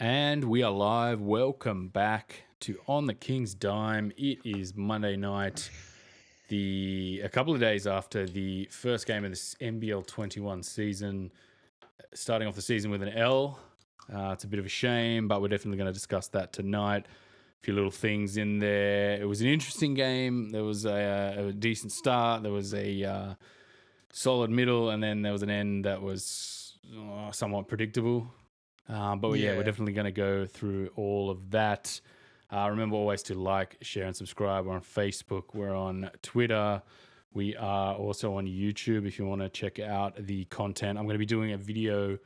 And we are live. Welcome back to On the King's Dime. It is Monday night, a couple of days after the first game of this NBL 21 season, starting off the season with an L. It's a bit of a shame, but we're definitely going to discuss that tonight. A few little things in there. It was an interesting game. There was a decent start. There was a solid middle, and then there was an end that was somewhat predictable. But yeah, we're definitely going to go through all of that. Remember always to like, share, and subscribe. We're on Facebook. We're on Twitter. We are also on YouTube if you want to check out the content. I'm going to be doing a video.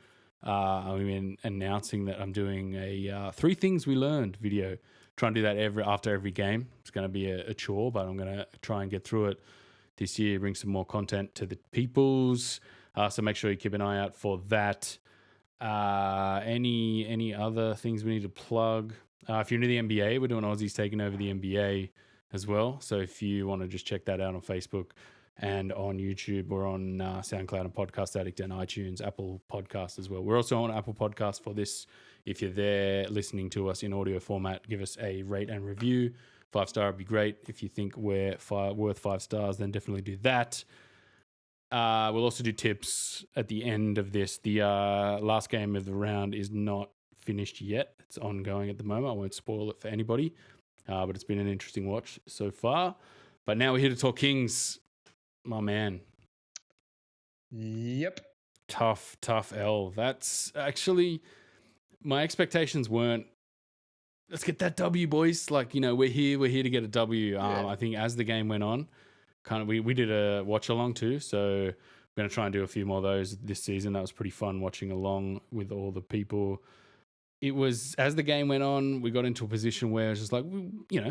I'm announcing that I'm doing a 3 things we learned video. Try and do that after every game. It's going to be a chore, but I'm going to try and get through it this year, bring some more content to the peoples. So make sure you keep an eye out for that. Any other things we need to plug? If you're into the NBA, we're doing Aussies taking over the NBA as well. So if you want to just check that out on Facebook and on YouTube, we're on SoundCloud and Podcast Addict and iTunes, Apple Podcasts as well. We're also on Apple Podcasts for this. If you're there listening to us in audio format, give us a rate and review. 5-star would be great. If you think we're worth 5 stars, then definitely do that. We'll also do tips at the end of this. The last game of the round is not finished yet. It's ongoing at the moment. I won't spoil it for anybody, but it's been an interesting watch so far. But now we're here to talk Kings, my man. Yep. Tough L. That's actually, my expectations weren't, let's get that W, boys. Like, we're here to get a W. I think as the game went on, we did a watch along too, so we're going to try and do a few more of those this season. That was pretty fun watching along with all the people. It was, as the game went on, we got into a position where it's just like,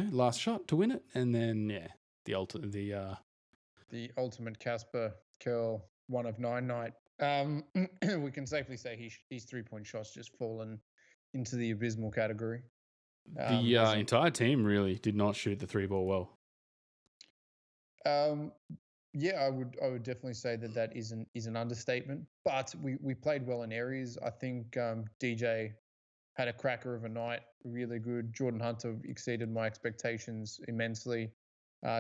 last shot to win it, and then the ultimate Casper curl 1 of 9 night. We can safely say his 3-point shots just fallen into the abysmal category. The entire team really did not shoot the 3-ball well. I would definitely say that is an understatement. But we played well in areas. I think DJ had a cracker of a night, really good. Jordan Hunter exceeded my expectations immensely.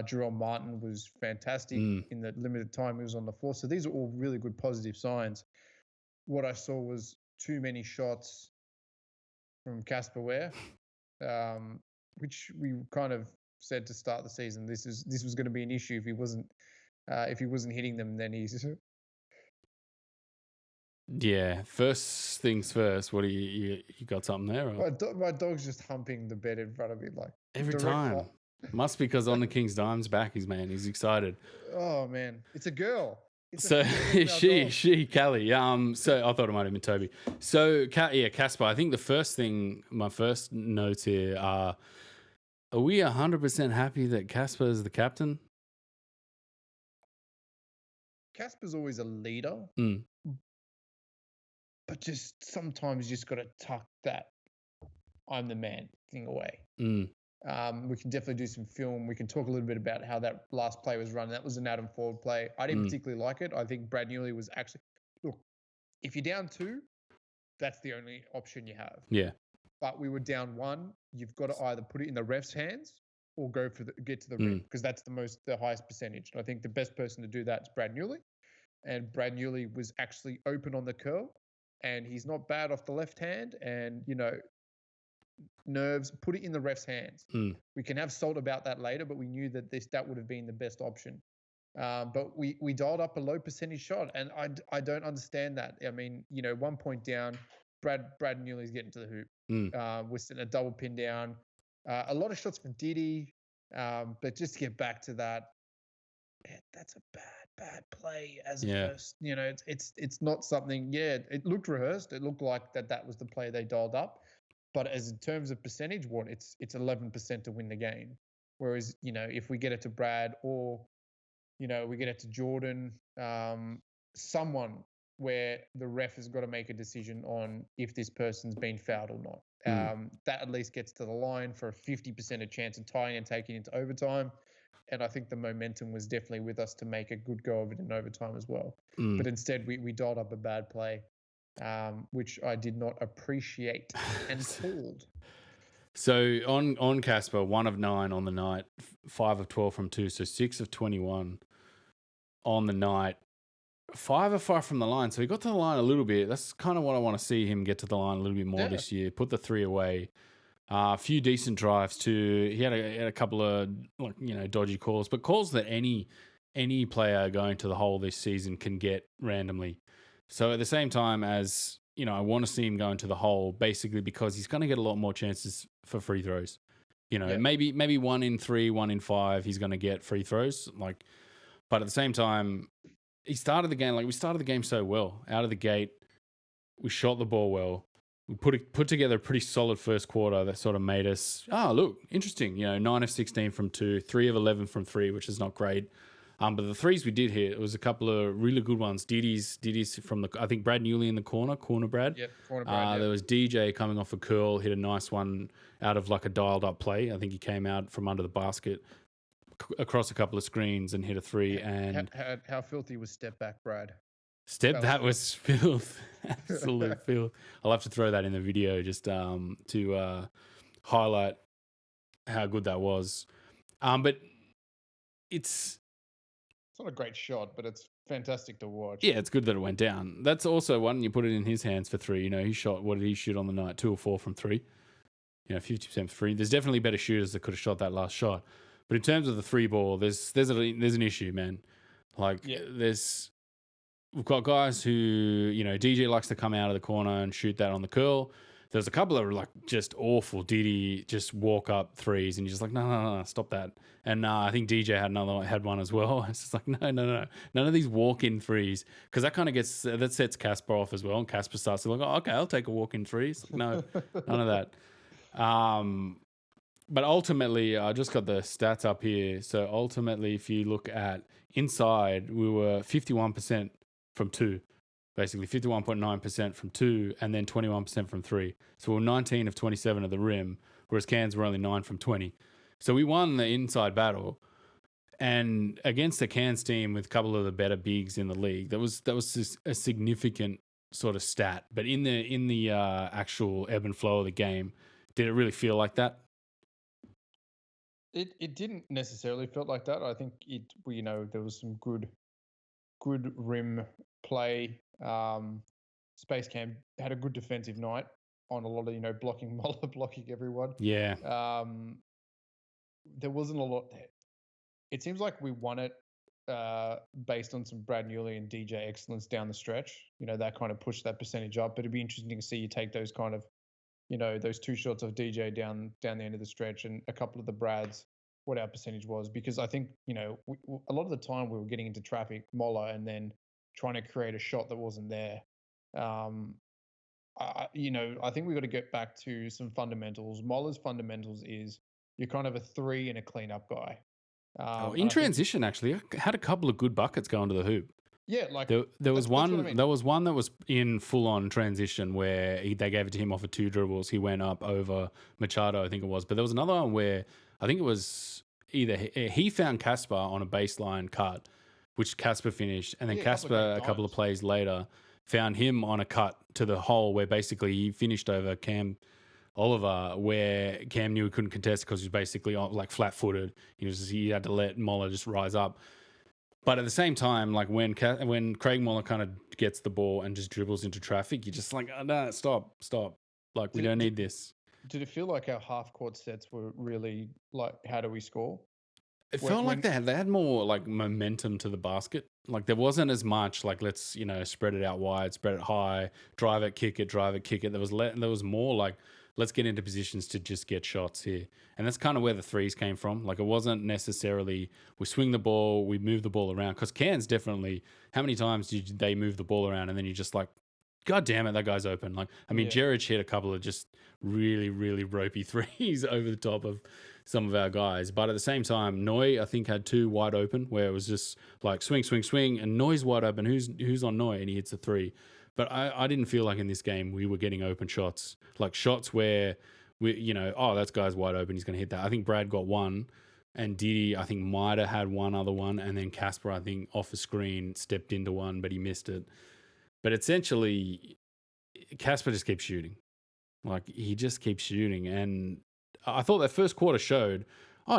Jerome Martin was fantastic in the limited time he was on the floor. So these are all really good positive signs. What I saw was too many shots from Casper Ware, which we kind of said to start the season. This was going to be an issue if he wasn't hitting them. Then he's First things first. What do you got something there? Or? My dog's just humping the bed in front of me like every time. Must be because On the King's Dime's back. He's excited. Oh man, it's a girl. She, Callie. So I thought it might have been Toby. So Casper. I think my first notes here are we 100% happy that Casper is the captain? Casper's always a leader, but just sometimes you just got to tuck that "I'm the man" thing away. We can definitely do some film. We can talk a little bit about how that last play was run. That was an Adam Ford play. I didn't particularly like it. I think Brad Newley was actually, look, if you're down 2, that's the only option you have. Yeah. But we were down 1. You've got to either put it in the ref's hands or get to the rim, because that's the highest percentage. And I think the best person to do that is Brad Newley. And Brad Newley was actually open on the curl, and he's not bad off the left hand. And, nerves, put it in the ref's hands. We can have salt about that later, but we knew that would have been the best option. But we dialed up a low percentage shot, and I don't understand that. I mean, 1 point down, Brad Newley's getting to the hoop. We're sitting a double pin down. A lot of shots from Diddy, but just to get back to that, that's a bad play as a first. It's not something. Yeah, it looked rehearsed. It looked like that was the play they dialed up. But as in terms of percentage, it's 11% to win the game. Whereas, if we get it to Brad or, we get it to Jordan, someone where the ref has got to make a decision on if this person's been fouled or not. That at least gets to the line for a 50% chance of tying and taking into overtime. And I think the momentum was definitely with us to make a good go of it in overtime as well. But instead, we dialed up a bad play. which I did not appreciate and called. So on Casper, 1 of 9 on the night, 5 of 12 from 2, so 6 of 21 on the night. 5 of 5 from the line, so he got to the line a little bit. That's kind of what I want to see him get to the line a little bit more this year. Put the 3 away. A few decent drives too. He had a couple of dodgy calls, but calls that any player going to the hole this season can get randomly. So at the same time as I want to see him go into the hole, basically because he's going to get a lot more chances for free throws. Maybe 1 in 3, 1 in 5, he's going to get free throws. But at the same time, we started the game so well out of the gate. We shot the ball well. We put together a pretty solid first quarter that sort of made us, look, interesting. 9 of 16 from 2, 3 of 11 from 3, which is not great. But the threes we did hit, it was a couple of really good ones. Diddy's from I think Brad Newley in the corner Brad. Yep, corner Brad. Yep. There was DJ coming off a curl, hit a nice one out of like a dialed up play. I think he came out from under the basket across a couple of screens and hit a 3. And how filthy was step back Brad? That was filth. Absolute filth. I'll have to throw that in the video just to highlight how good that was. But it's not a great shot, but it's fantastic to watch. Yeah, it's good that it went down. That's also one you put it in his hands for 3. He shot, what did he shoot on the night? 2 or 4 from 3. 50% for 3. There's definitely better shooters that could have shot that last shot. But in terms of the 3 ball, there's an issue, man. We've got guys who, DJ likes to come out of the corner and shoot that on the curl. There's a couple of just awful Diddy just walk up 3s, and you're just like, no, stop that. And I think DJ had one as well. It's just like, no, none of these walk-in 3s, because that kind of that sets Casper off as well. And Casper starts to look, okay, I'll take a walk-in 3s. No, none of that. But ultimately, I just got the stats up here. So ultimately, if you look at inside, we were 51% from 2, basically 51.9% from 2, and then 21% from 3. So we're 19 of 27 at the rim, whereas Cairns were only 9 from 20. So we won the inside battle, and against the Cairns team with a couple of the better bigs in the league, that was just a significant sort of stat. But in the actual ebb and flow of the game, did it really feel like that? It didn't necessarily feel like that. I think there was some good rim play. Space Cam had a good defensive night on a lot of blocking Moller, blocking everyone. Yeah. There wasn't a lot. It seems like we won it based on some Brad Newley and DJ excellence down the stretch. That kind of pushed that percentage up. But it'd be interesting to see you take those kind of those 2 shots of DJ down the end of the stretch and a couple of the Brads, what our percentage was, because I think a lot of the time we were getting into traffic, Moller, and then trying to create a shot that wasn't there. I think we got to get back to some fundamentals. Moller's fundamentals is you're kind of a 3 and a cleanup guy. In transition, actually, I had a couple of good buckets going to the hoop. Yeah, there was one. I mean. There was one that was in full on transition where they gave it to him off of 2 dribbles. He went up over Machado, I think it was. But there was another one where I think it was either he found Casper on a baseline cut, which Casper finished, and then Casper a couple of plays later found him on a cut to the hole where basically he finished over Cam Oliver, where Cam knew he couldn't contest because he was basically flat footed. He had to let Moller just rise up. But at the same time, when Craig Moller kind of gets the ball and just dribbles into traffic, you're just like, oh, no, stop. We don't need this. Did it feel like our half-court sets were really how do we score? It felt like they had more momentum to the basket. There wasn't as much let's spread it out wide, spread it high, drive it, kick it. There was more let's get into positions to just get shots here. And that's kind of where the 3s came from. It wasn't necessarily we swing the ball, we move the ball around. Because Cairns definitely, how many times did they move the ball around and then you just God damn it, that guy's open. Jerich hit a couple of just really, really ropey 3s over the top of some of our guys. But at the same time, Noy, I think, had 2 wide open where it was just swing, and Noy's wide open. Who's on Noy? And he hits a 3. But I didn't feel like in this game we were getting open shots, shots where that guy's wide open, he's going to hit that. I think Brad got 1, and Diddy, I think, might have had one other one, and then Casper, I think, off a screen stepped into one, but he missed it. But essentially, Casper just keeps shooting. Like, he just keeps shooting. And I thought that first quarter showed,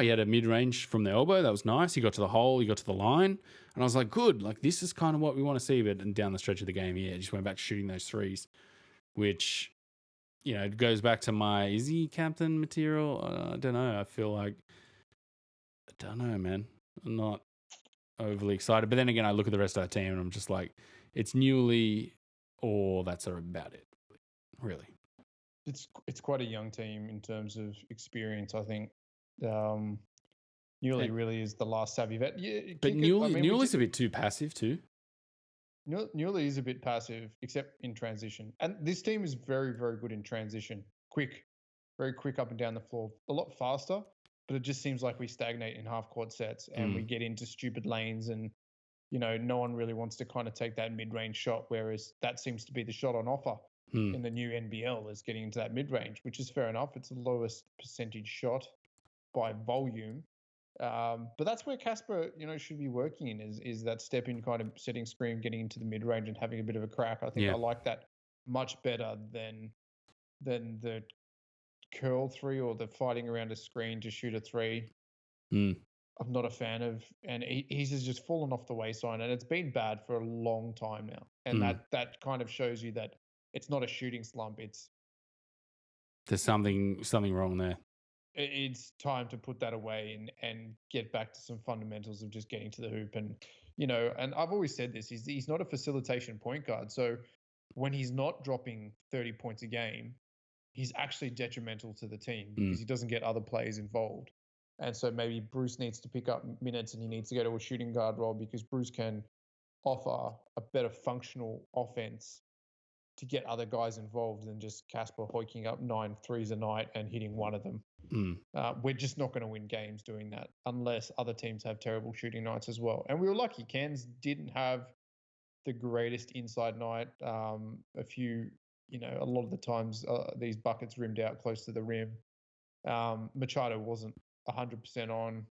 he had a mid-range from the elbow. That was nice. He got to the hole. He got to the line. And I was like, good. Like, this is kind of what we want to see. But and down the stretch of the game, he just went back to shooting those threes, which, it goes back to is he captain material? I don't know. I feel like, I don't know, man. I'm not overly excited. But then again, I look at the rest of our team and I'm just like, it's Newley or that's about it, really. It's quite a young team in terms of experience. I think Newley really is the last savvy vet. Yeah, but Newley's a bit too passive too. Newley is a bit passive, except in transition. And this team is very, very good in transition. Very quick up and down the floor. A lot faster, but it just seems like we stagnate in half-court sets and we get into stupid lanes and, no one really wants to kind of take that mid-range shot, whereas that seems to be the shot on offer in the new NBL is getting into that mid-range, which is fair enough. It's the lowest percentage shot by volume. But that's where Casper, should be working in is that step in kind of setting screen, getting into the mid-range and having a bit of a crack. I think I like that much better than the curl three or the fighting around a screen to shoot a three. I'm not a fan of, and he's just fallen off the wayside, and it's been bad for a long time now. And that kind of shows you that it's not a shooting slump. There's something wrong there. It's time to put that away and get back to some fundamentals of just getting to the hoop. And, and I've always said this, he's not a facilitation point guard. So when he's not dropping 30 points a game, he's actually detrimental to the team because he doesn't get other players involved. And so maybe Bruce needs to pick up minutes and he needs to go to a shooting guard role because Bruce can offer a better functional offense to get other guys involved than just Casper hoiking up 9 threes a night and hitting one of them. We're just not going to win games doing that unless other teams have terrible shooting nights as well. And we were lucky. Cairns didn't have the greatest inside night. A lot of the times these buckets rimmed out close to the rim. Machado wasn't 100% on.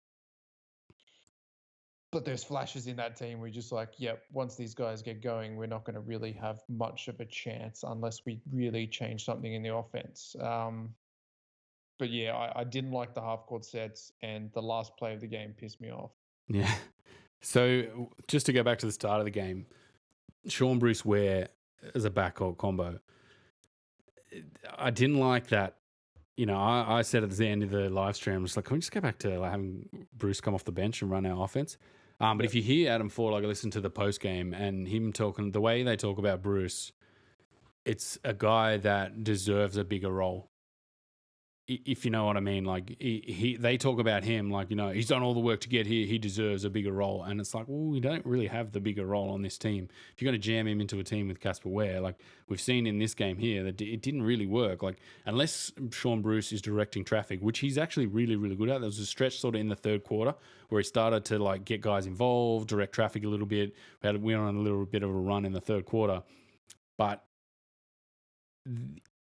But there's flashes in that team. We're just like, once these guys get going, we're not going to really have much of a chance unless we really change something in the offense. But I didn't like the half-court sets, and the last play of the game pissed me off. Yeah. So just to go back to the start of the game, Sean Bruce Ware as a backcourt combo, I didn't like that. I said at the end of the live stream, I was like, can we just go back to having Bruce come off the bench and run our offense? But if you hear Adam Ford, I listen to the post game and him talking, the way they talk about Bruce, it's a guy that deserves a bigger role. If you know what I mean, like they talk about him like, he's done all the work to get here. He deserves a bigger role. And it's like, well, we don't really have the bigger role on this team. If you're going to jam him into a team with Casper Ware, like we've seen in this game here, that it didn't really work. Like unless Sean Bruce is directing traffic, which he's actually really, really good at. There was a stretch sort of in the third quarter where he started to like get guys involved, direct traffic a little bit. We went on a little bit of a run in the third quarter, but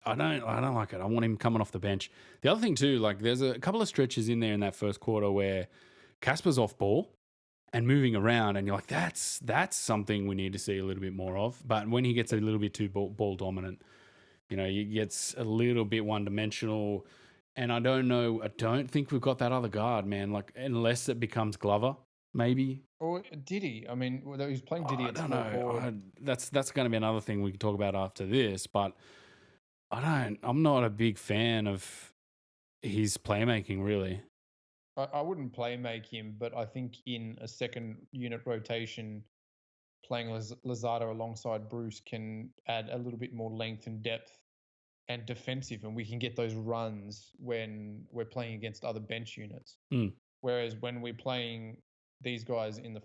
I don't like it. I want him coming off the bench. The other thing too, like there's a couple of stretches in there in that first quarter where Casper's off ball and moving around, and you're like, that's something we need to see a little bit more of. But when he gets a little bit too ball dominant, he gets a little bit one dimensional. And I don't think we've got that other guard, man. Like unless it becomes Glover, maybe. Or Diddy. I mean, he's playing Diddy at small forward. That's going to be another thing we can talk about after this, but I'm not a big fan of his playmaking, really. I wouldn't play make him, but I think in a second unit rotation, playing Lozada alongside Bruce can add a little bit more length and depth and defensive, and we can get those runs when we're playing against other bench units. Whereas when we're playing these guys in the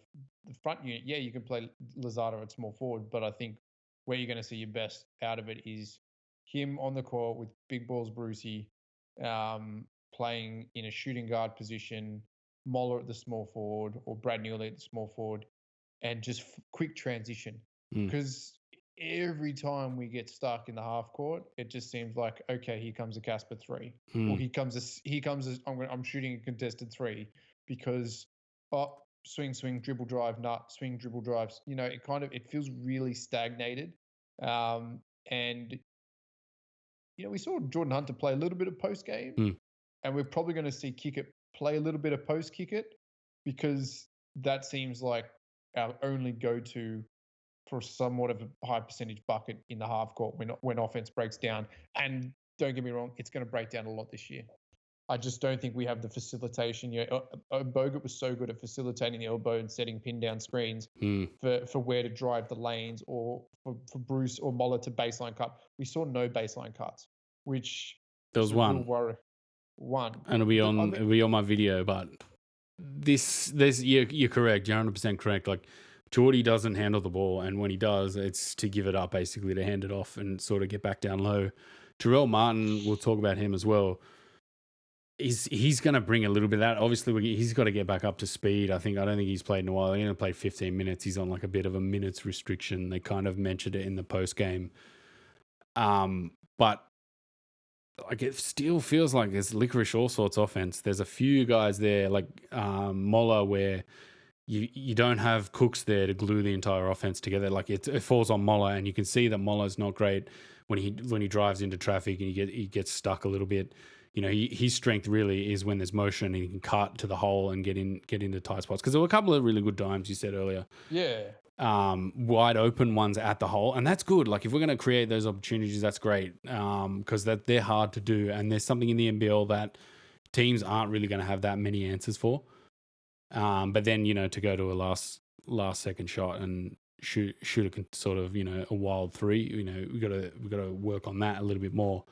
front unit, you can play Lozada at small forward, but I think where you're going to see your best out of it is him on the court with big balls Brucey, playing in a shooting guard position, Moller at the small forward or Brad Newley at the small forward, and just quick transition. Because every time we get stuck in the half court, it just seems like, okay, here comes a Casper 3. Or I'm shooting a contested 3 because swing, dribble, drive, nut, swing, dribble, drives. It feels really stagnated. And we saw Jordan Hunter play a little bit of post game, and we're probably going to see Kickett play a little bit of post Kickett because that seems like our only go-to for somewhat of a high percentage bucket in the half court when offense breaks down. And don't get me wrong, it's going to break down a lot this year. I just don't think we have the facilitation. Bogut was so good at facilitating the elbow and setting pin down screens for where to drive the lanes or for Bruce or Moller to baseline cut. We saw no baseline cuts, which there was one. One. And it'll be on my video, but you're correct. You're 100% correct. Like, Geordie doesn't handle the ball, and when he does, it's to give it up, basically, to hand it off and sort of get back down low. Terrell Martin, we'll talk about him as well. He's going to bring a little bit of that. Obviously, he's got to get back up to speed. I don't think he's played in a while. He only played 15 minutes. He's on like a bit of a minutes restriction. They kind of mentioned it in the post game. But like, it still feels like there's licorice all sorts offense. There's a few guys there, like Moller, where you don't have Cooks there to glue the entire offense together. Like, it falls on Moller, and you can see that Moller's not great when he drives into traffic and he gets stuck a little bit. His strength really is when there's motion and he can cut to the hole and get into tight spots. Because there were a couple of really good dimes you said earlier. Yeah. Wide open ones at the hole, and that's good. Like, if we're going to create those opportunities, that's great. Because they're hard to do, and there's something in the NBL that teams aren't really going to have that many answers for. But then to go to a last second shot and shoot a sort of a wild three. We got to work on that a little bit more.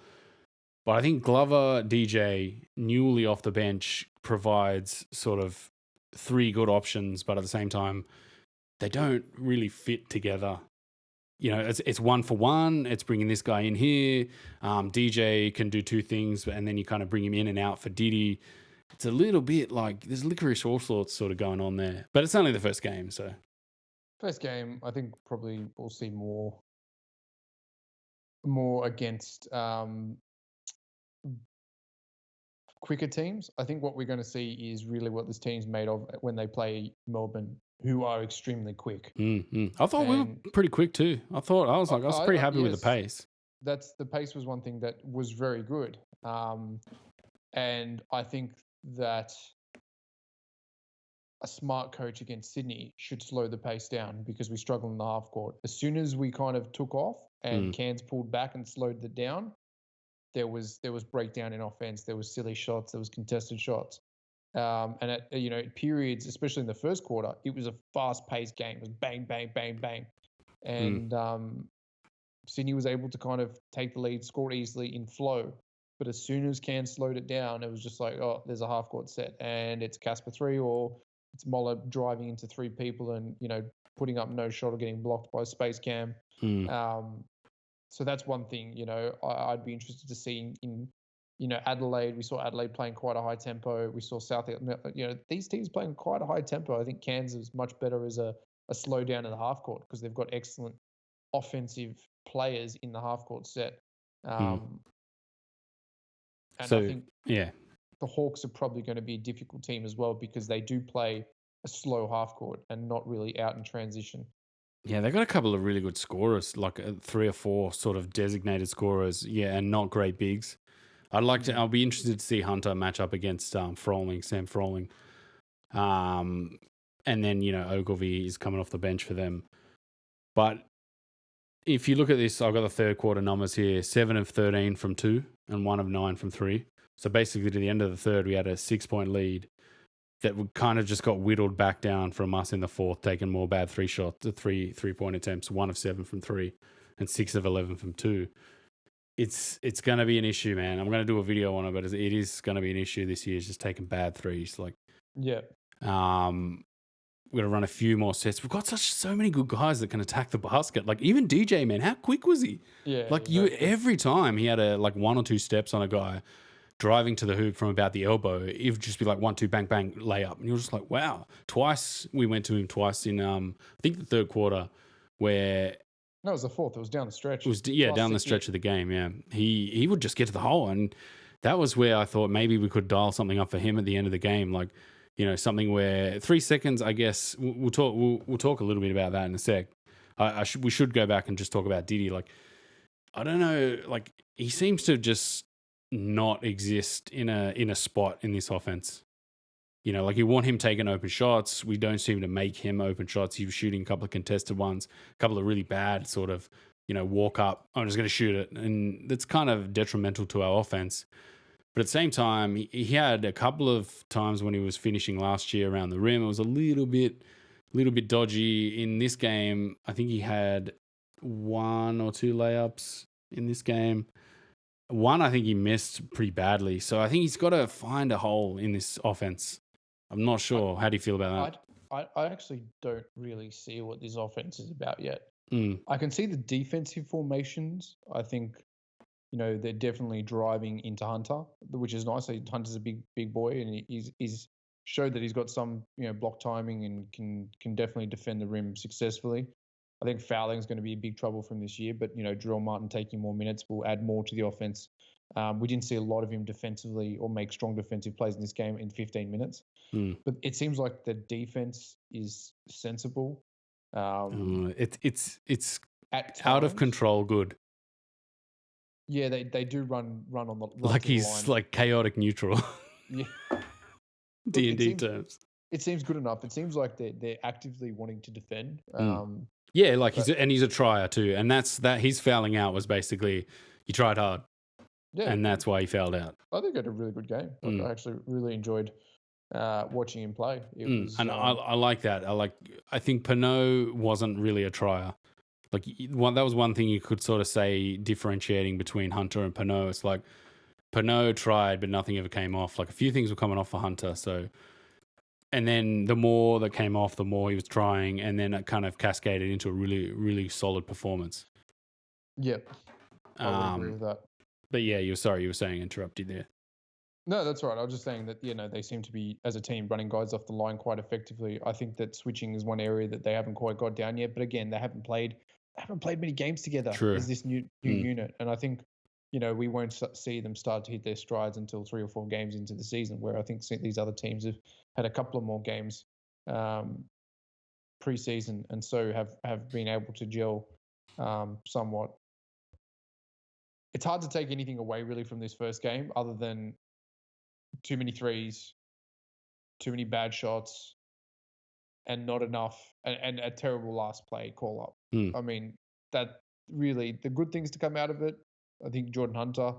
But I think Glover, DJ, newly off the bench, provides sort of three good options, but at the same time, they don't really fit together. It's one for one. It's bringing this guy in here. DJ can do two things, and then you kind of bring him in and out for Diddy. It's a little bit like there's licorice all sorts sort of going on there. But it's only the first game, so. First game, I think probably we'll see more against quicker teams. I think what we're going to see is really what this team's made of when they play Melbourne, who are extremely quick. I thought we were pretty quick too. I was pretty happy with the pace. The pace was one thing that was very good. And I think that a smart coach against Sydney should slow the pace down because we struggled in the half court. As soon as we kind of took off and Cairns pulled back and slowed it down, there was breakdown in offense. There was silly shots. There was contested shots. And at periods, especially in the first quarter, it was a fast-paced game. It was bang, bang, bang, bang. And Sydney was able to kind of take the lead, score easily in flow. But as soon as Cairns slowed it down, it was just like, oh, there's a half-court set. And it's Casper 3 or it's Moller driving into three people and, putting up no shot or getting blocked by Space Cam. So that's one thing, I'd be interested to see in Adelaide. We saw Adelaide playing quite a high tempo. We saw South, these teams playing quite a high tempo. I think Cairns is much better as a slowdown in the half court because they've got excellent offensive players in the half court set. And I think the Hawks are probably going to be a difficult team as well because they do play a slow half court and not really out in transition. Yeah, they've got a couple of really good scorers, like 3 or 4 sort of designated scorers, and not great bigs. I'll be interested to see Hunter match up against Sam Froling. And then, Ogilvy is coming off the bench for them. But if you look at this, I've got the third quarter numbers here, 7 of 13 from 2 and 1 of 9 from 3. So basically to the end of the third, we had a 6-point lead that kind of just got whittled back down from us in the fourth, taking more bad three-point attempts, 1 of 7 from 3 and 6 of 11 from 2. It's going to be an issue, man. I'm going to do a video on it, but it is going to be an issue this year. It's just taking bad threes. We're going to run a few more sets. We've got so many good guys that can attack the basket. Like, even DJ, man, how quick was he? Yeah. Every time he had 1 or 2 steps on a guy driving to the hoop from about the elbow, it would just be like 1, 2, bang, bang, layup. And you're just like, wow. We went to him twice in, I think the third quarter where... No, it was the fourth. It was down the stretch. It was, down the stretch of the game, yeah. He would just get to the hole. And that was where I thought maybe we could dial something up for him at the end of the game. Like, something where 3 seconds, I guess, we'll talk a little bit about that in a sec. We should go back and just talk about Diddy. Like, I don't know, like, he seems to just not exist in a spot in this offense. You know, like you want him taking open shots. We don't seem to make him open shots. He was shooting a couple of contested ones, a couple of really bad sort of, walk up. I'm just going to shoot it. And that's kind of detrimental to our offense. But at the same time, he had a couple of times when he was finishing last year around the rim. It was a little bit dodgy. In this game, I think he had 1 or 2 layups in this game. One, I think he missed pretty badly. So I think he's got to find a hole in this offense. I'm not sure. How do you feel about that? I actually don't really see what this offense is about yet. that? I can see the defensive formations. I think, they're definitely driving into Hunter, which is nice. Hunter's a big boy, and he's showed that he's got some, block timing and can definitely defend the rim successfully. I think fouling is going to be a big trouble from this year, but Drill Martin taking more minutes will add more to the offense. We didn't see a lot of him defensively or make strong defensive plays in this game in 15 minutes. But it seems like the defense is sensible. It's at out of times. control good. Yeah, they do run on the like he's line. like chaotic neutral. Yeah. D&D terms. It seems good enough. It seems like they're actively wanting to defend. Yeah, like he's a trier too, and that's his fouling out was basically he tried hard. Yeah, and that's why he fouled out. I think he had a really good game. Like, I actually really enjoyed watching him play. It was, and I like that. I think Pinot wasn't really a trier. Like that was one thing you could sort of say differentiating between Hunter and Pinot. It's like Pinot tried, but nothing ever came off. Like a few things were coming off for Hunter. So, and then the more that came off, the more he was trying, and then it kind of cascaded into a really, really solid performance. Yep, I would agree with that. But yeah, you were saying interrupted there. No, that's right. I was just saying that they seem to be, as a team, running guys off the line quite effectively. I think that switching is one area that they haven't quite got down yet. But again, they haven't played many games together. True. As this new unit, and I think we won't see them start to hit their strides until 3 or 4 games into the season. Where I think these other teams have had a couple of more games pre-season, and so have been able to gel somewhat. It's hard to take anything away really from this first game, other than too many threes, too many bad shots, and not enough, and a terrible last play call up. I mean, that really the good things to come out of it. I think Jordan Hunter,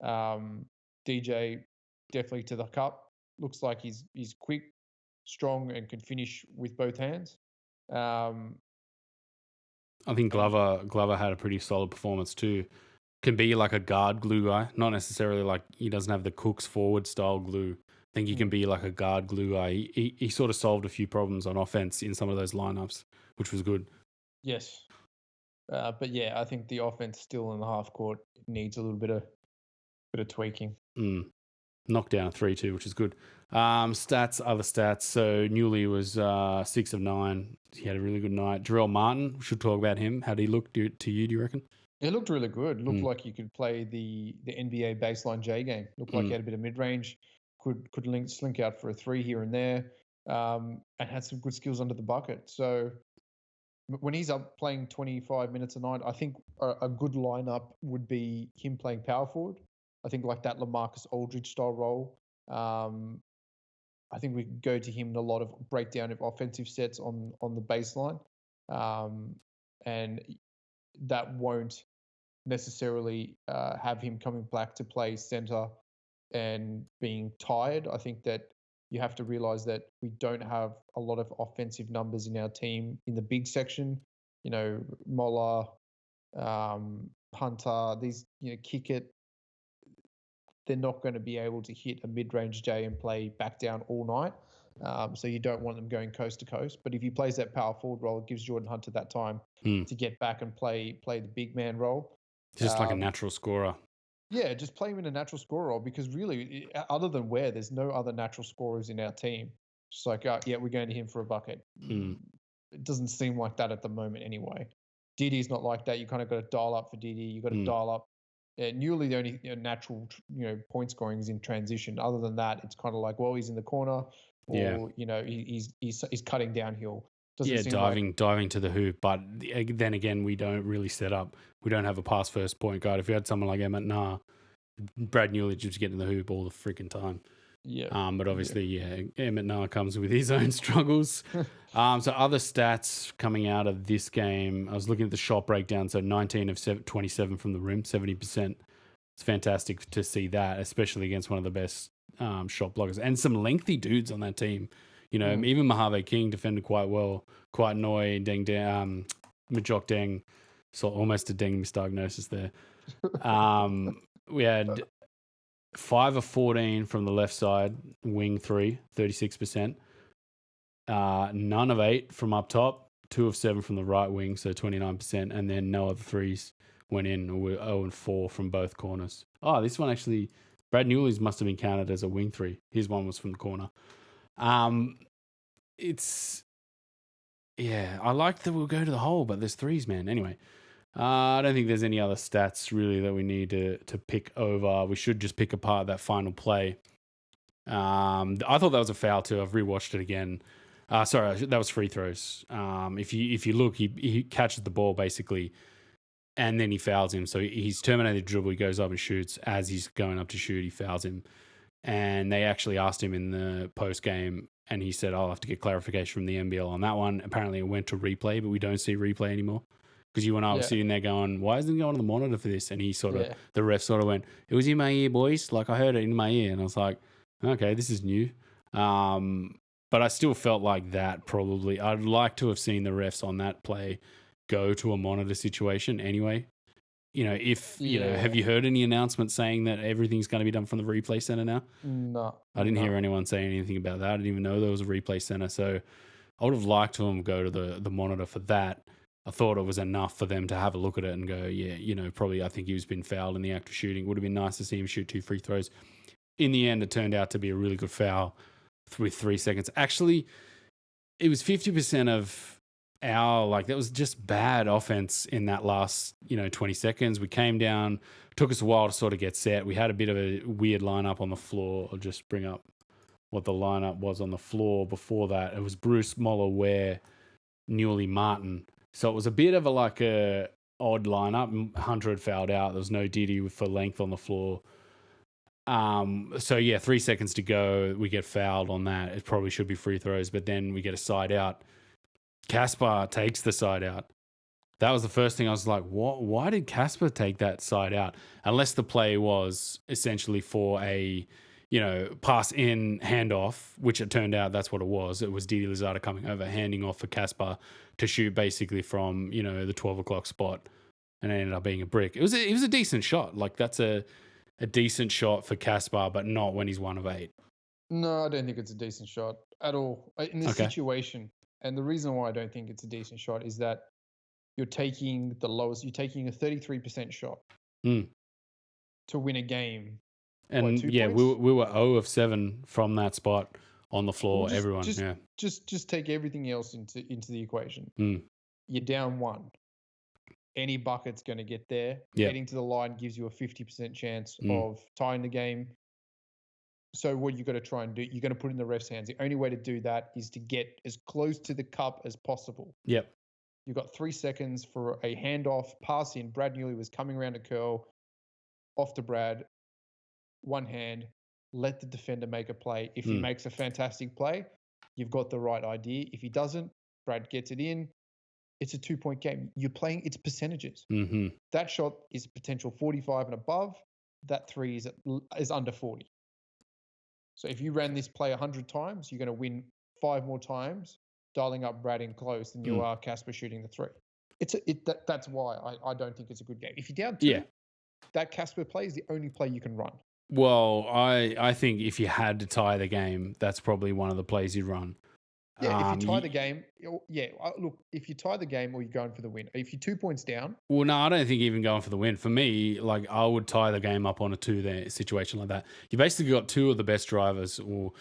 DJ, definitely to the cup. Looks like he's quick, strong, and can finish with both hands. I think Glover had a pretty solid performance too. Can be like a guard glue guy, not necessarily like he doesn't have the Cooks forward style glue. I think he can be like a guard glue guy. He sort of solved a few problems on offense in some of those lineups, which was good. Yes. But yeah, I think the offense still in the half court needs a little bit of tweaking. Knocked down a 3-2, which is good. Other stats. So Newley was 6 of 9. He had a really good night. Jarrell Martin, we should talk about him. How did he look to you, do you reckon? It looked really good. Looked like you could play the NBA baseline J game. Looked like he had a bit of mid-range, could slink out for a 3 here and there, and had some good skills under the bucket. So when he's up playing 25 minutes a night, I think a good lineup would be him playing power forward. I think like that LaMarcus Aldridge style role. I think we could go to him in a lot of breakdown of offensive sets on the baseline, and that won't necessarily have him coming back to play center and being tired. I think that you have to realize that we don't have a lot of offensive numbers in our team in the big section. Moller, Hunter, these, kick it. They're not going to be able to hit a mid-range J and play back down all night. So you don't want them going coast to coast. But if he plays that power forward role, it gives Jordan Hunter that time to get back and play the big man role. Just like a natural scorer. Yeah, just play him in a natural scorer role, because really, other than Ware, there's no other natural scorers in our team. Just like, we're going to him for a bucket. It doesn't seem like that at the moment anyway. Diddy's not like that. You kind of got to dial up for Diddy. You got to dial up. Newly, the only natural point scoring is in transition. Other than that, it's kind of like, well, he's in the corner, or he's cutting downhill. Doesn't Yeah, seem like. diving to the hoop. But then again, we don't really set up. We don't have a pass first point guard. If you had someone like Emmett Nah, Brad Newley just getting the hoop all the freaking time. Yeah. But Yeah. obviously, Emmett Nah comes with his own struggles. So other stats coming out of this game, I was looking at the shot breakdown. So 19 of 27 from the rim, 70%. It's fantastic to see that, especially against one of the best shot blockers and some lengthy dudes on that team. You know, Mm. even Mojave King defended quite well. Quite Noi, Majok Deng, so almost a Deng misdiagnosis there. We had 5 of 14 from the left side, wing 3, 36%. None of 8 from up top, 2 of 7 from the right wing, so 29%. And then no other threes went in. We're 0 and 4 from both corners. Oh, this one actually, Brad Newley's must have been counted as a wing 3. His one was from the corner. I like that we'll go to the hole, but there's threes, man. Anyway, I don't think there's any other stats really that we need to pick over. We should just pick apart that final play. I thought that was a foul too. I've rewatched it again. Sorry, that was free throws. If you look, he catches the ball basically, and then he fouls him. So he's terminated the dribble. He goes up and shoots. As he's going up to shoot, he fouls him. And they actually asked him in the post game, and he said, "I'll have to get clarification from the NBL on that one." Apparently, it went to replay, but we don't see replay anymore. Because you and I were sitting there going, "Why isn't it going on the monitor for this?" And the ref sort of went, "It was in my ear, boys. Like I heard it in my ear." And I was like, "Okay, this is new." But I still felt like that probably. I'd like to have seen the refs on that play go to a monitor situation anyway. You know, have you heard any announcements saying that everything's going to be done from the replay center now? No. I didn't hear anyone saying anything about that. I didn't even know there was a replay center. So I would have liked to go to the monitor for that. I thought it was enough for them to have a look at it and go, yeah, probably I think he's been fouled in the act of shooting. Would have been nice to see him shoot 2 free throws. In the end, it turned out to be a really good foul with 3 seconds. Actually, it was 50% of that was just bad offense in that last, 20 seconds. We came down, took us a while to sort of get set. We had a bit of a weird lineup on the floor. I'll just bring up what the lineup was on the floor before that. It was Bruce, Moller, Ware, Newley, Martin. So it was a bit of a odd lineup. Hunter had fouled out. There was no Diddy for length on the floor. 3 seconds to go. We get fouled on that. It probably should be free throws, but then we get a side out. Casper takes the side out. That was the first thing I was like, what? Why did Casper take that side out? Unless the play was essentially for a, pass in, handoff, which it turned out that's what it was. It was Didi Lozada coming over, handing off for Casper to shoot basically from, the 12 o'clock spot. And it ended up being a brick. It was a decent shot. Like that's a decent shot for Casper, but not when he's 1 of 8. No, I don't think it's a decent shot at all in this situation. And the reason why I don't think it's a decent shot is that you're taking the lowest. You're taking a 33% shot to win a game. And we were 0 of 7 from that spot on the floor. Well, just take everything else into the equation. You're down 1. Any bucket's going to get there. Yep. Getting to the line gives you a 50% chance of tying the game. So what you got to try and do, you're going to put in the ref's hands. The only way to do that is to get as close to the cup as possible. Yep. You've got 3 seconds for a handoff, pass in. Brad Newley was coming around a curl, off to Brad, one hand, let the defender make a play. If he makes a fantastic play, you've got the right idea. If he doesn't, Brad gets it in. It's a 2-point game. You're playing its percentages. Mm-hmm. That shot is potential 45 and above. That 3 is under 40. So if you ran this play 100 times, you're going to win 5 more times, dialing up Brad in close than you are Casper shooting the 3. That's why I don't think it's a good game. If you're down 2, that Casper play is the only play you can run. Well, I think if you had to tie the game, that's probably one of the plays you'd run. Yeah, if you tie the game, look, if you tie the game or you're going for the win, if you're 2 points down. Well, no, I don't think even going for the win. For me, like I would tie the game up on a 2 there situation like that. You basically got 2 of the best drivers. Or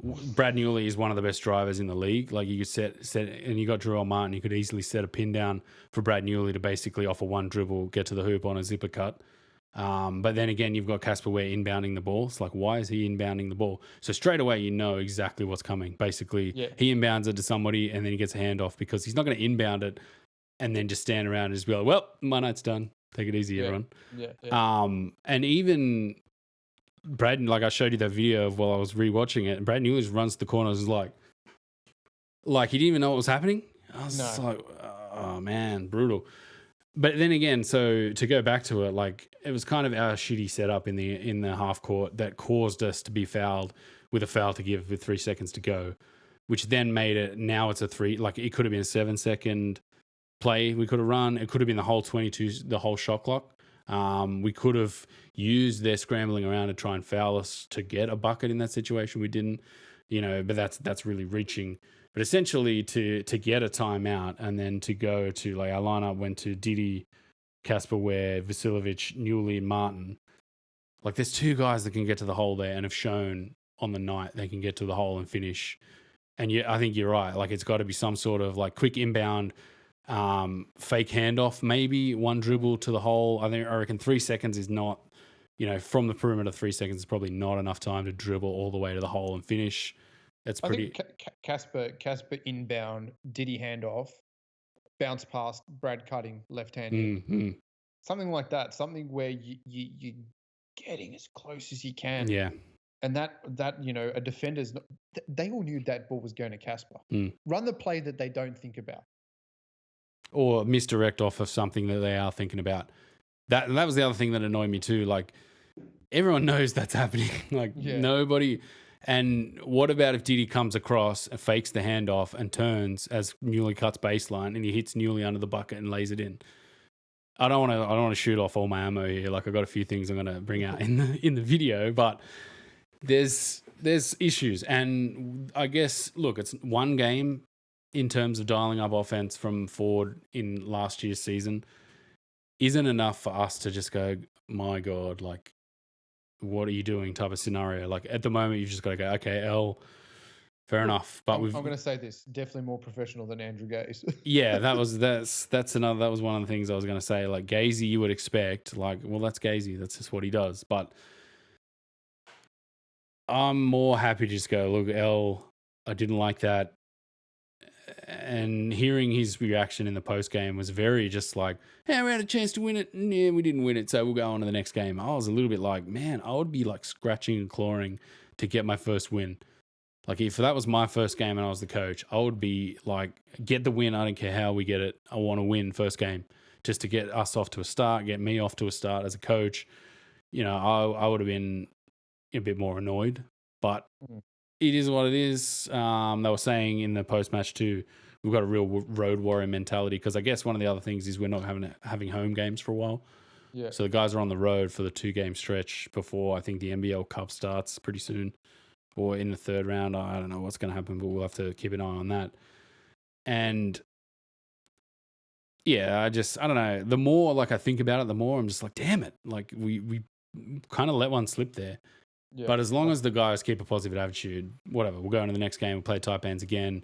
Brad Newley is one of the best drivers in the league. Like you could set, and you got Jerome Martin. You could easily set a pin down for Brad Newley to basically offer one dribble, get to the hoop on a zipper cut. But then again, you've got Casper Ware inbounding the ball. It's like, why is he inbounding the ball? So straight away, you know exactly what's coming. Basically, he inbounds it to somebody and then he gets a handoff because he's not going to inbound it and then just stand around and just be like, well, my night's done. Take it easy, everyone. And even Brad, like I showed you that video of while I was rewatching it, and Brad Newell runs to the corner and is like he didn't even know what was happening. I was like, oh man, brutal. But then again, so to go back to it, like it was kind of our shitty setup in the half court that caused us to be fouled with a foul to give with 3 seconds to go, which then made it, now it's a 3, like it could have been a 7-second play we could have run. It could have been the whole 22, the whole shot clock. We could have used their scrambling around to try and foul us to get a bucket in that situation. We didn't, but that's really reaching. But essentially to get a timeout and then to go to, like, our lineup went to Didi, Casper Ware, Vasiljevic, Newley, and Martin. Like there's 2 guys that can get to the hole there and have shown on the night they can get to the hole and finish. And I think you're right. Like it's got to be some sort of like quick inbound, fake handoff, maybe one dribble to the hole. I reckon 3 seconds is not, from the perimeter, 3 seconds is probably not enough time to dribble all the way to the hole and finish. That's pretty. I think Casper inbound, Diddy handoff, bounce past, Brad cutting left-handed. Mm-hmm. Something like that. Something where you're getting as close as you can. Yeah. And that a defender's not, they all knew that ball was going to Casper. Run the play that they don't think about. Or misdirect off of something that they are thinking about. That was the other thing that annoyed me too. Like everyone knows that's happening. Nobody. And what about if Didi comes across and fakes the handoff and turns as Newley cuts baseline and he hits Newley under the bucket and lays it in? I don't want to shoot off all my ammo here. Like I've got a few things I'm going to bring out in the video, but there's issues. And I guess, look, it's one game in terms of dialing up offense from Ford in last year's season isn't enough for us to just go, my God, like, what are you doing type of scenario. Like at the moment, you've just got to go, okay, L, fair enough. But I'm going to say this, definitely more professional than Andrew Gaze. Yeah, that was one of the things I was going to say. Like Gazy, you would expect, like, well, that's Gazy. That's just what he does. But I'm more happy to just go, look, L, I didn't like that. And hearing his reaction in the post game was very just like, hey, we had a chance to win it. Yeah, we didn't win it, so we'll go on to the next game. I was a little bit like, man, I would be like scratching and clawing to get my first win. Like if that was my first game and I was the coach, I would be like, get the win. I don't care how we get it. I want to win first game just to get us off to a start, get me off to a start as a coach. I would have been a bit more annoyed, but it is what it is. They were saying in the post-match too, we've got a real road warrior mentality because I guess one of the other things is we're not having home games for a while. Yeah. So the guys are on the road for the 2-game stretch before I think the NBL Cup starts pretty soon, or in the third round. I don't know what's going to happen, but we'll have to keep an eye on that. And yeah, I don't know. The more like I think about it, the more I'm just like, damn it. Like we kind of let one slip there. Yeah. But as long as the guys keep a positive attitude, whatever, we'll go into the next game. We'll play Taipans again.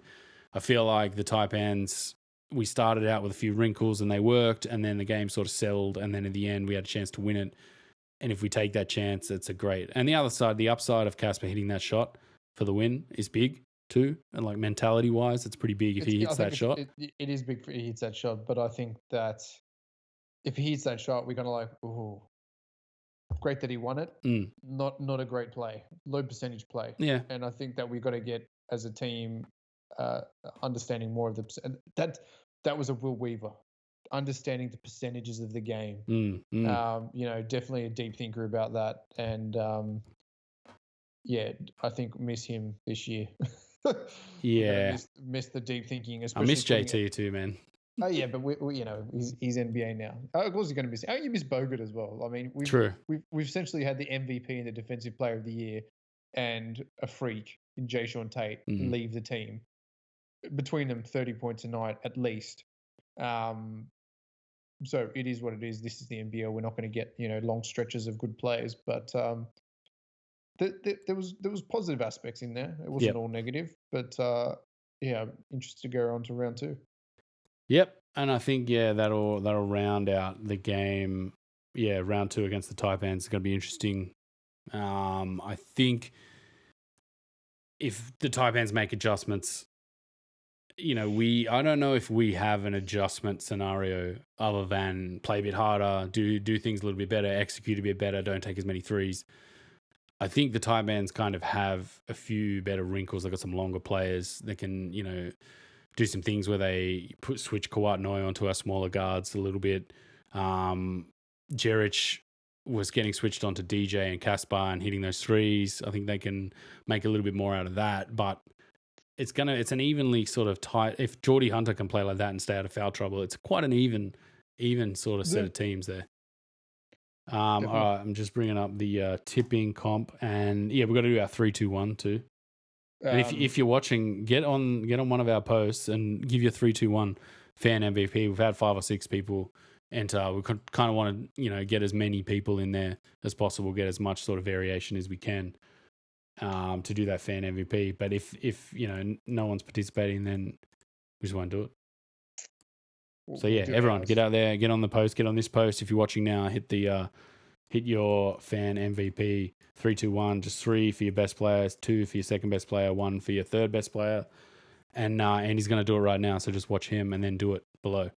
I feel like the Taipans, we started out with a few wrinkles and they worked, and then the game sort of settled, and then in the end we had a chance to win it. And if we take that chance, it's a great. And the other side, the upside of Casper hitting that shot for the win is big too. And like mentality wise, it's pretty big if he hits that shot. It is big if he hits that shot, but I think that if he hits that shot, we're going to like, ooh. Great that he won it. Not a great play, low percentage play. Yeah, and I think that we've got to get as a team understanding more of that was a Will Weaver, understanding the percentages of the game. Definitely a deep thinker about that, and I think miss him this year. Yeah, miss the deep thinking. I miss JT too, man. Oh yeah, but he's NBA now. Of course, he's going to miss. You miss Bogut as well. I mean, we've essentially had the MVP and the Defensive Player of the Year, and a freak in Jayshawn Tate leave the team. Between them, 30 points a night at least. So it is what it is. This is the NBL. We're not going to get long stretches of good players, but there was positive aspects in there. It wasn't all negative, but interested to go on to round 2. Yep, and I think that'll round out the game round 2 against the Taipans is going to be interesting. I think if the Taipans make adjustments, I don't know if we have an adjustment scenario other than play a bit harder, do things a little bit better, execute a bit better, don't take as many threes. I think the Taipans kind of have a few better wrinkles. They've got some longer players that can, do some things where they switch Kawhi Noi onto our smaller guards a little bit. Jeric was getting switched onto DJ and Caspar and hitting those threes. I think they can make a little bit more out of that, but it's an evenly sort of tight. If Geordie Hunter can play like that and stay out of foul trouble, it's quite an even sort of set of teams there. All right, I'm just bringing up the tipping comp, and we've got to do our 3-2-1 too. And if you're watching, get on one of our posts and give your 3-2-1 fan MVP. We've had 5 or 6 people enter. We kind of want to get as many people in there as possible, get as much sort of variation as we can to do that fan MVP. But if no one's participating, then we just won't do it. So everyone get out there, get on the post, get on this post. If you're watching now, hit your fan MVP. 3-2-1, just 3 for your best players, 2 for your second best player, 1 for your third best player. And Andy's going to do it right now. So just watch him and then do it below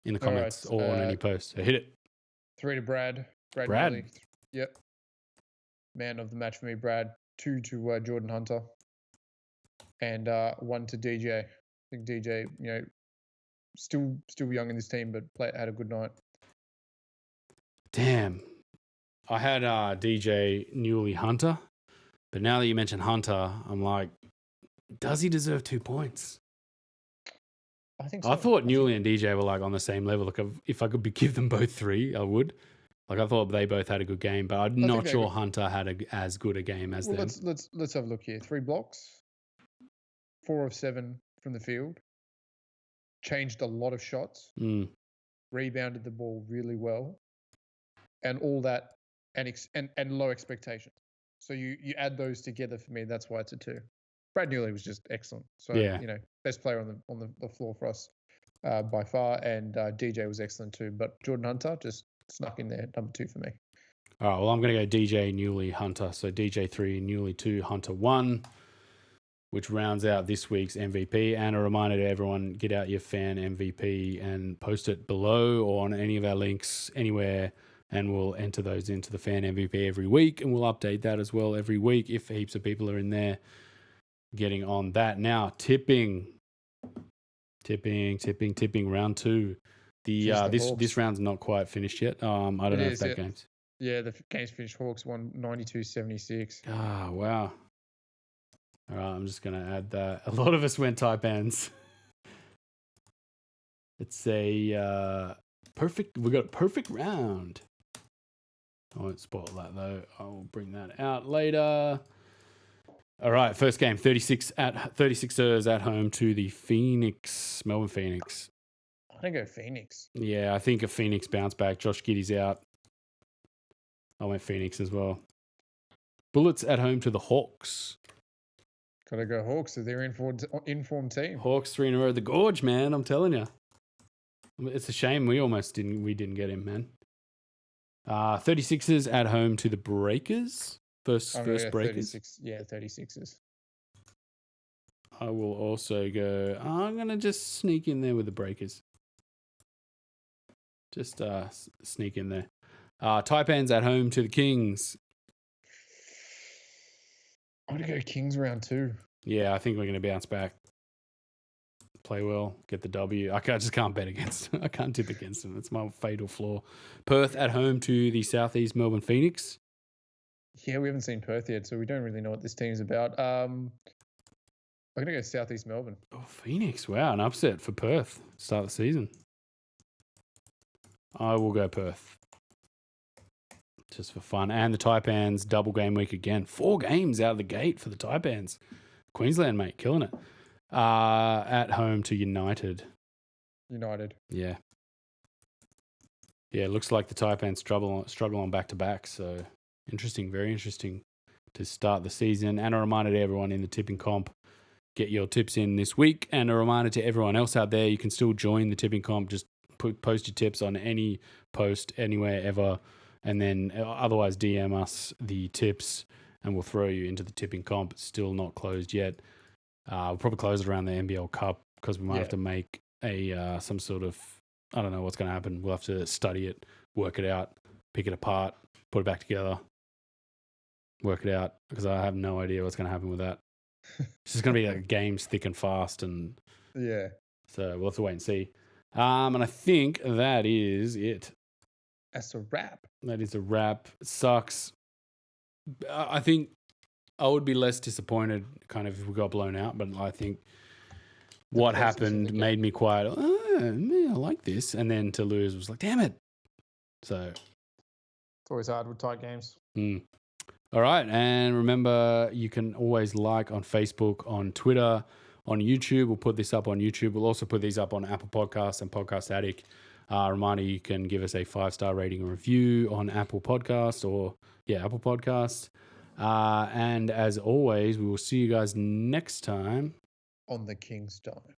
in the comments or on any post. So hit it. 3 to Brad. Brad. Neely. Yep. Man of the match for me, Brad. 2 to Jordan Hunter. And 1 to DJ. I think DJ, still young in this team, but had a good night. Damn. I had DJ Newley Hunter, but now that you mention Hunter, I'm like, does he deserve 2 points? I think so. I thought Newley and DJ were like on the same level. Like if I could give them both 3, I would. Like I thought they both had a good game, but I'm not sure Hunter had as good a game as them. Let's have a look here. 3 blocks, 4 of 7 from the field. Changed a lot of shots. Rebounded the ball really well, and all that. And low expectations. So you add those together for me. That's why it's a 2. Brad Newley was just excellent. So best player on the floor for us by far. And DJ was excellent too. But Jordan Hunter just snuck in there, number 2 for me. All right. Well, I'm going to go DJ Newley Hunter. So DJ 3, Newley 2, Hunter 1, which rounds out this week's MVP. And a reminder to everyone: get out your fan MVP and post it below or on any of our links anywhere. And we'll enter those into the fan MVP every week, and we'll update that as well every week if heaps of people are in there getting on that. Now, tipping round 2. This round's not quite finished yet. I don't know if that game's. Yeah, the game's finished. Hawks won 92-76. Ah, wow. All right, I'm just going to add that. A lot of us went Taipans. It's a we got a perfect round. I won't spoil that though. I'll bring that out later. All right, first game, 36ers at home to the Melbourne Phoenix. I'm going to go Phoenix. Yeah, I think a Phoenix bounce back. Josh Giddey's out. I went Phoenix as well. Bullets at home to the Hawks. Got to go Hawks. So they're informed team. Hawks 3 in a row. The Gorge, man. I'm telling you. It's a shame we didn't get him, man. 36ers at home to the Breakers. First Breakers. 36ers. I will also go. I'm going to just sneak in there with the Breakers. Just sneak in there. Taipans at home to the Kings. I'm going to go Kings round 2. Yeah, I think we're going to bounce back. Play well, get the W. I just can't bet against them. I can't tip against them. It's my fatal flaw. Perth at home to the Southeast Melbourne Phoenix. Yeah, we haven't seen Perth yet, so we don't really know what this team's about. I'm going to go Southeast Melbourne. Oh, Phoenix. Wow, an upset for Perth. Start the season. I will go Perth. Just for fun. And the Taipans, double game week again. 4 games out of the gate for the Taipans. Queensland, mate, killing it. At home to United. Yeah. Yeah, it looks like the Taipans struggle on back-to-back. So interesting, very interesting to start the season. And a reminder to everyone in the tipping comp, get your tips in this week. And a reminder to everyone else out there, you can still join the tipping comp. Just post your tips on any post anywhere ever. And then otherwise DM us the tips and we'll throw you into the tipping comp. It's still not closed yet. We'll probably close it around the NBL Cup because we might have to make some sort of, I don't know what's going to happen. We'll have to study it, work it out, pick it apart, put it back together, work it out because I have no idea what's going to happen with that. It's just going to be like games thick and fast. And so we'll have to wait and see. And I think that is it. That's a wrap. That is a wrap. It sucks. I think I would be less disappointed kind of if we got blown out, but I think what happened made me quite, man, I like this. And then to lose was like, damn it. So it's always hard with tight games. All right. And remember, you can always like on Facebook, on Twitter, on YouTube. We'll put this up on YouTube. We'll also put these up on Apple Podcasts and Podcast Addict. Reminder, you can give us a 5-star rating and review on Apple Podcasts Apple Podcasts. And as always, we will see you guys next time on the King's Dime.